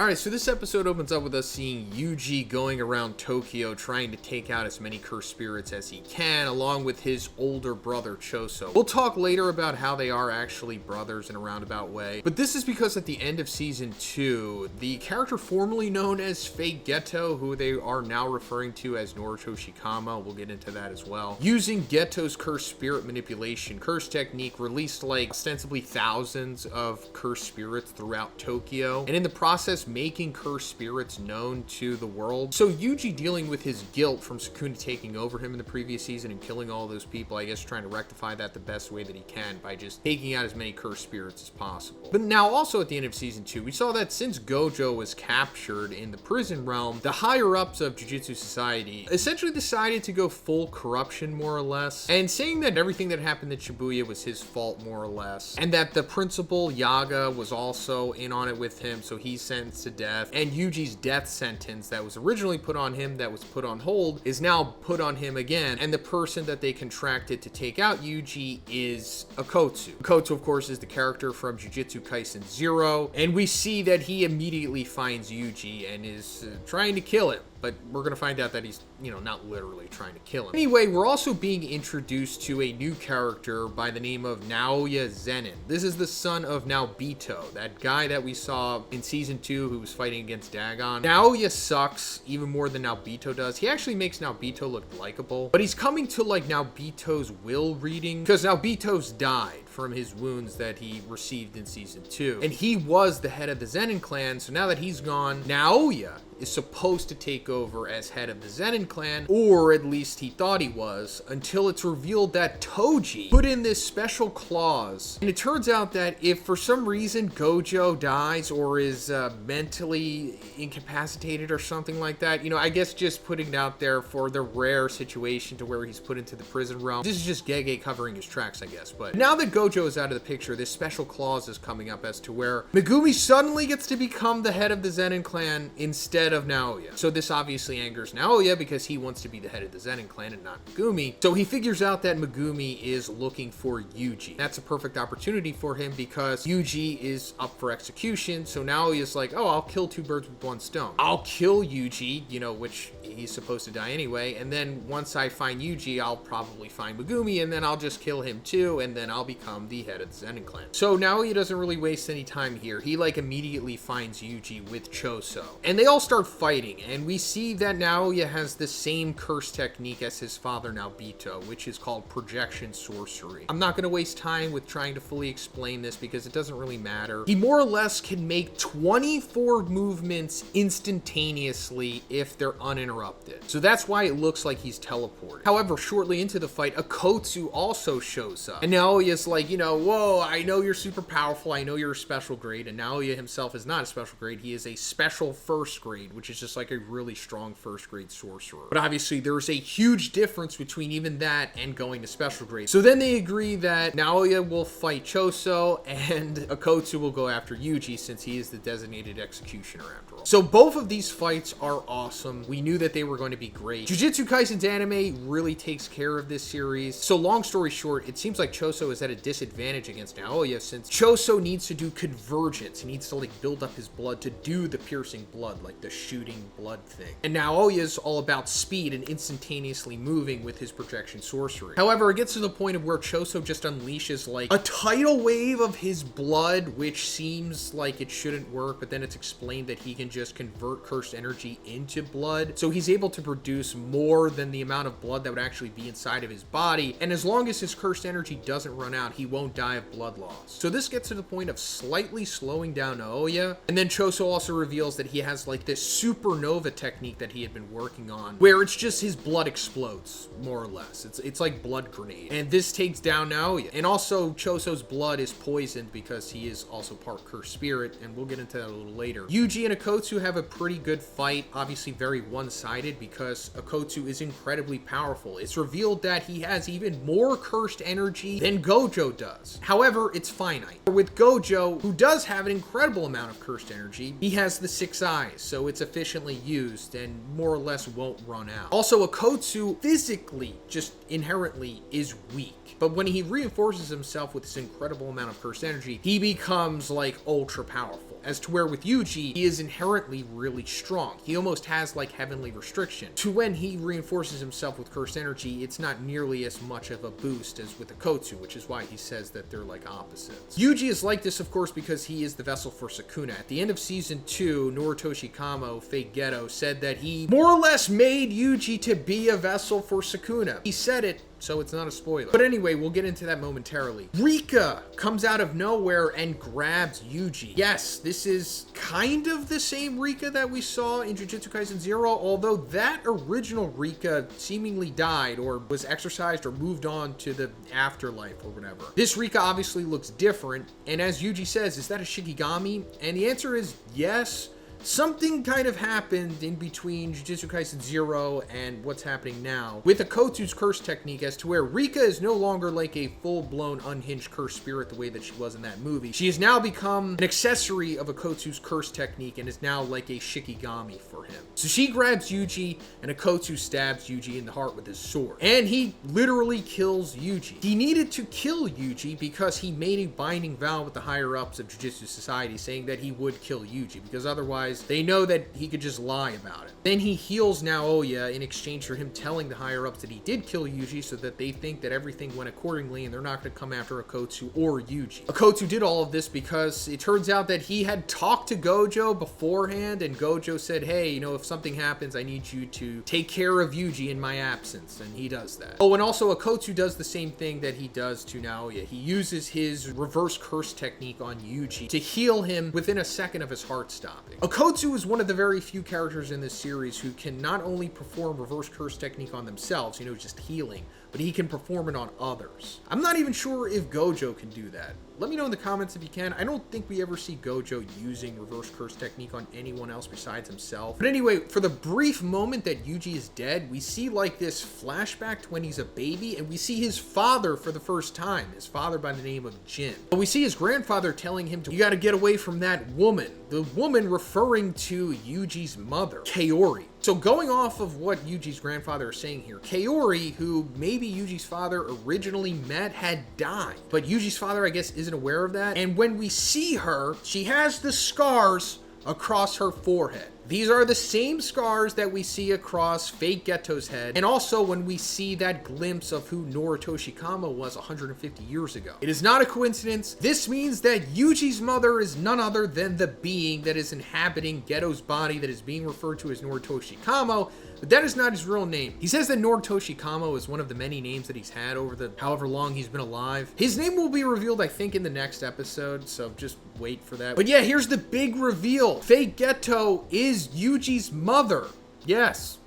Alright, so this episode opens up with us seeing Yuji going around Tokyo trying to take out as many cursed spirits as he can, along with his older brother Choso. We'll talk later about how they are actually brothers in a roundabout way, but this is because at the end of Season 2, the character formerly known as Fake Geto, who they are now referring to as Naruto Shikama, we'll get into that as well, using Geto's cursed spirit manipulation curse technique, released like ostensibly thousands of cursed spirits throughout Tokyo, and in the process making cursed spirits known to the world. So Yuji, dealing with his guilt from Sukuna taking over him in the previous season and killing all those people, I guess trying to rectify that the best way that he can by just taking out as many cursed spirits as possible. But now also at the end of Season 2, we saw that since Gojo was captured in the prison realm, the higher ups of Jujutsu Society essentially decided to go full corruption more or less, and saying that everything that happened at Shibuya was his fault more or less, and that the principal Yaga was also in on it with him, so he's sentenced to death, and Yuji's death sentence that was originally put on him, that was put on hold, is now put on him again, and the person that they contracted to take out Yuji is Akotsu. Akotsu, of course, is the character from Jujutsu Kaisen 0, and we see that he immediately finds Yuji and is trying to kill him. But we're going to find out that he's, not literally trying to kill him. Anyway, we're also being introduced to a new character by the name of Naoya Zenin. This is the son of Naobito, that guy that we saw in Season 2 who was fighting against Dagon. Naoya sucks even more than Naobito does. He actually makes Naobito look likable, but he's coming to like Naobito's will reading because Naobito's died from his wounds that he received in Season 2. And he was the head of the Zenin clan, so now that he's gone, Naoya is supposed to take over as head of the Zenin clan, or at least he thought he was, until it's revealed that Toji put in this special clause. And it turns out that if for some reason Gojo dies or is mentally incapacitated or something like that, I guess just putting it out there for the rare situation to where he's put into the prison realm. This is just Gege covering his tracks, I guess. But now that Gojo is out of the picture, this special clause is coming up as to where Megumi suddenly gets to become the head of the Zenin clan instead of Naoya. So this obviously angers Naoya because he wants to be the head of the Zenin clan and not Megumi. So he figures out that Megumi is looking for Yuji. That's a perfect opportunity for him because Yuji is up for execution. So Naoya's like, oh, I'll kill two birds with one stone. I'll kill Yuji, which he's supposed to die anyway. And then once I find Yuji, I'll probably find Megumi and then I'll just kill him too. And then I'll become the head of the Zenin clan. So Naoya doesn't really waste any time here. He immediately finds Yuji with Choso. And they all start fighting, and we see that Naoya has the same curse technique as his father Naobito, which is called projection sorcery. I'm not going to waste time with trying to fully explain this because it doesn't really matter. He more or less can make 24 movements instantaneously if they're uninterrupted. So that's why it looks like he's teleported. However, shortly into the fight, Akotsu also shows up. And Naoya's like, whoa, I know you're super powerful. I know you're a special grade. And Naoya himself is not a special grade. He is a special first grade, which is just like a really strong first grade sorcerer. But obviously there's a huge difference between even that and going to special grade. So then they agree that Naoya will fight Choso and Akotsu will go after Yuji since he is the designated executioner after all. So both of these fights are awesome. We knew that they were going to be great. Jujutsu Kaisen's anime really takes care of this series. So long story short, it seems like Choso is at a disadvantage against Naoya since Choso needs to do convergence. He needs to build up his blood to do the piercing blood, like the shooting blood thing. And Naoya's all about speed and instantaneously moving with his projection sorcery. However, it gets to the point of where Choso just unleashes a tidal wave of his blood, which seems like it shouldn't work, but then it's explained that he can just convert cursed energy into blood. So he's able to produce more than the amount of blood that would actually be inside of his body. And as long as his cursed energy doesn't run out, he won't die of blood loss. So this gets to the point of slightly slowing down Naoya. And then Choso also reveals that he has this supernova technique that he had been working on, where it's just his blood explodes, more or less. It's like blood grenade. And this takes down Naoya. And also Choso's blood is poisoned because he is also part cursed spirit, and we'll get into that a little later. Yuji and Akotsu have a pretty good fight, obviously very one-sided because Akotsu is incredibly powerful. It's revealed that he has even more cursed energy than Gojo does. However, it's finite. With Gojo, who does have an incredible amount of cursed energy, he has the 6 eyes, so it's efficiently used and more or less won't run out. Also, Akotsu physically, just inherently, is weak. But when he reinforces himself with this incredible amount of cursed energy, he becomes ultra powerful. as to where with Yuji, he is inherently really strong. He almost has like heavenly restriction. To when he reinforces himself with cursed energy, it's not nearly as much of a boost as with Akotsu, which is why he says that they're like opposites. Yuji is like this, of course, because he is the vessel for Sukuna. At the end of season 2, Noritoshi Kamo, Fake Geto, said that he more or less made Yuji to be a vessel for Sukuna. He said it, so it's not a spoiler. But anyway, we'll get into that momentarily. Rika comes out of nowhere and grabs Yuji. Yes, this is kind of the same Rika that we saw in Jujutsu Kaisen 0, although that original Rika seemingly died or was exorcised or moved on to the afterlife or whatever. This Rika obviously looks different, and as Yuji says, is that a Shikigami? And the answer is yes. Something kind of happened in between Jujutsu Kaisen 0 and what's happening now with Akotsu's curse technique, as to where Rika is no longer like a full-blown unhinged cursed spirit the way that she was in that movie. She has now become an accessory of Akotsu's curse technique and is now like a Shikigami for him. So she grabs Yuji and Akotsu stabs Yuji in the heart with his sword. And he literally kills Yuji. He needed to kill Yuji because he made a binding vow with the higher-ups of Jujutsu Society saying that he would kill Yuji, because otherwise they know that he could just lie about it. Then he heals Naoya in exchange for him telling the higher-ups that he did kill Yuji, so that they think that everything went accordingly and they're not going to come after Akotsu or Yuji. Akotsu did all of this because it turns out that he had talked to Gojo beforehand, and Gojo said, hey, you know, if something happens, I need you to take care of Yuji in my absence, and he does that. Oh, and also Akotsu does the same thing that he does to Naoya. He uses his reverse curse technique on Yuji to heal him within a second of his heart stopping. Akotsu is one of the very few characters in this series who can not only perform reverse curse technique on themselves, you know, just healing, but he can perform it on others. I'm not even sure if Gojo can do that. Let me know in the comments if you can. I don't think we ever see Gojo using reverse curse technique on anyone else besides himself. But anyway, for the brief moment that Yuji is dead, we see like this flashback to when he's a baby, and we see his father for the first time, his father by the name of Jin. But we see his grandfather telling him to, you gotta get away from that woman. The woman referring to Yuji's mother, Kaori. So going off of what Yuji's grandfather is saying here, Kaori, who maybe Yuji's father originally met, had died. But Yuji's father, I guess, isn't aware of that. And when we see her, she has the scars across her forehead. These are the same scars that we see across Fake Geto's head, and also when we see that glimpse of who Noritoshi Kamo was 150 years ago. It is not a coincidence. This means that Yuji's mother is none other than the being that is inhabiting Geto's body that is being referred to as Noritoshi Kamo, but that is not his real name. He says that Noritoshi Kamo is one of the many names that he's had over the however long he's been alive. His name will be revealed, I think, in the next episode, so just wait for that. But yeah, here's the big reveal. Fake Geto is Yuji's mother. Yes.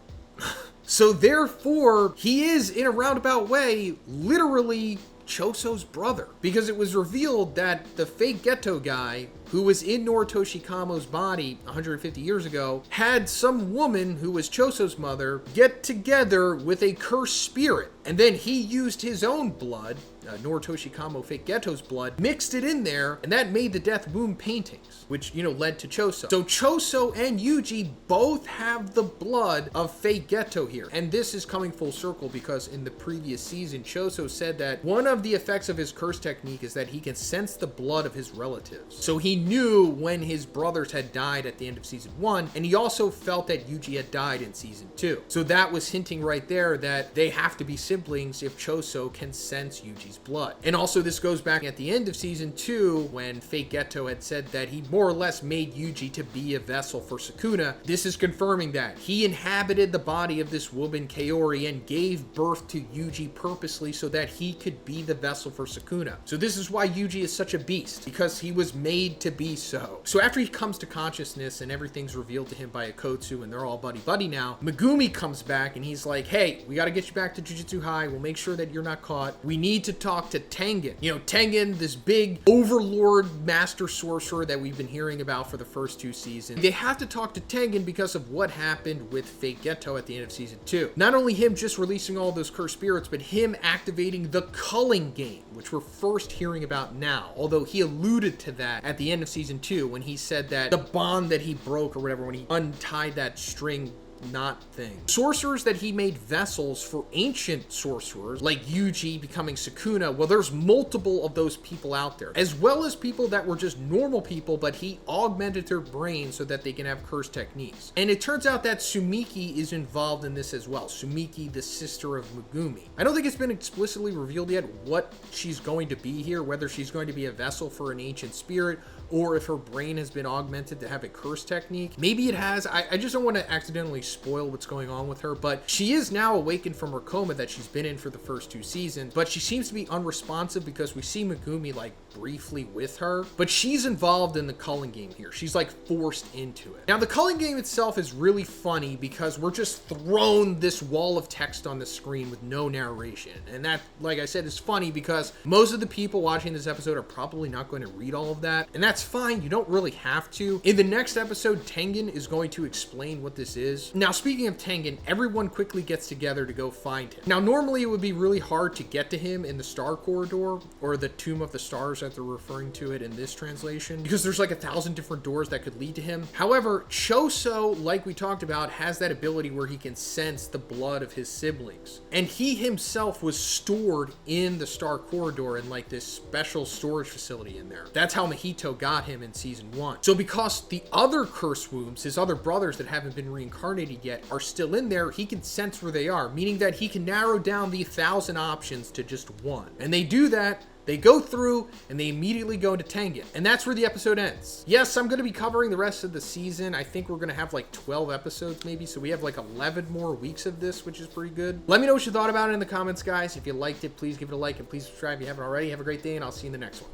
So therefore, he is, in a roundabout way, literally Choso's brother, because it was revealed that the Fake Geto guy who was in Noritoshi Kamo's body 150 years ago had some woman who was Choso's mother get together with a cursed spirit, and then he used his own blood, Noritoshi Kamo Fake Geto's blood, mixed it in there, and that made the Death Womb paintings, which, you know, led to Choso. So Choso and Yuji both have the blood of Fake Geto here, and this is coming full circle because in the previous season, Choso said that one of the effects of his curse technique is that he can sense the blood of his relatives. So he knew when his brothers had died at the end of season 1, and he also felt that Yuji had died in season 2. So that was hinting right there that they have to be siblings if Choso can sense Yuji's blood. And also this goes back at the end of season 2 when Fake Geto had said that he more or less made Yuji to be a vessel for Sukuna. This is confirming that. He inhabited the body of this woman Kaori and gave birth to Yuji purposely so that he could be the vessel for Sukuna. So this is why Yuji is such a beast, because he was made to be so. So after he comes to consciousness and everything's revealed to him by Akotsu and they're all buddy-buddy now, Megumi comes back and he's like, hey, we gotta get you back to Jujutsu High. We'll make sure that you're not caught. We need to talk to Tengen. You know, Tengen, this big overlord master sorcerer that we've been hearing about for the first 2 seasons. They have to talk to Tengen because of what happened with Fake Geto at the end of season 2. Not only him just releasing all those cursed spirits, but him activating the culling game, which we're first hearing about now. Although he alluded to that at the end of season 2 when he said that the bond that he broke or whatever, when he untied that string not things. Sorcerers that he made vessels for ancient sorcerers, like Yuji becoming Sukuna, well, there's multiple of those people out there, as well as people that were just normal people, but he augmented their brain so that they can have curse techniques. And it turns out that Sumiki is involved in this as well. Sumiki, the sister of Megumi. I don't think it's been explicitly revealed yet what she's going to be here, whether she's going to be a vessel for an ancient spirit, or if her brain has been augmented to have a curse technique. Maybe it has. I just don't want to accidentally spoil what's going on with her, but she is now awakened from her coma that she's been in for the first 2 seasons, but she seems to be unresponsive because we see Megumi like briefly with her, but she's involved in the culling game here. She's like forced into it. Now, the culling game itself is really funny because we're just thrown this wall of text on the screen with no narration. And that, like I said, is funny because most of the people watching this episode are probably not going to read all of that. And that's fine. You don't really have to. In the next episode, Tengen is going to explain what this is. Now, speaking of Tengen, everyone quickly gets together to go find him. Now, normally it would be really hard to get to him in the Star Corridor, or the Tomb of the Stars that they're referring to it in this translation, because there's like 1,000 different doors that could lead to him. However, Choso, like we talked about, has that ability where he can sense the blood of his siblings. And he himself was stored in the Star Corridor in like this special storage facility in there. That's how Mahito got him in season 1. So because the other curse wombs, his other brothers that haven't been reincarnated yet, are still in there, he can sense where they are, meaning that he can narrow down the 1,000 options to just one. And they do that. They go through and they immediately go into Tengen. And that's where the episode ends. Yes, I'm going to be covering the rest of the season. I think we're going to have like 12 episodes maybe. So we have like 11 more weeks of this, which is pretty good. Let me know what you thought about it in the comments, guys. If you liked it, please give it a like and please subscribe if you haven't already. Have a great day and I'll see you in the next one.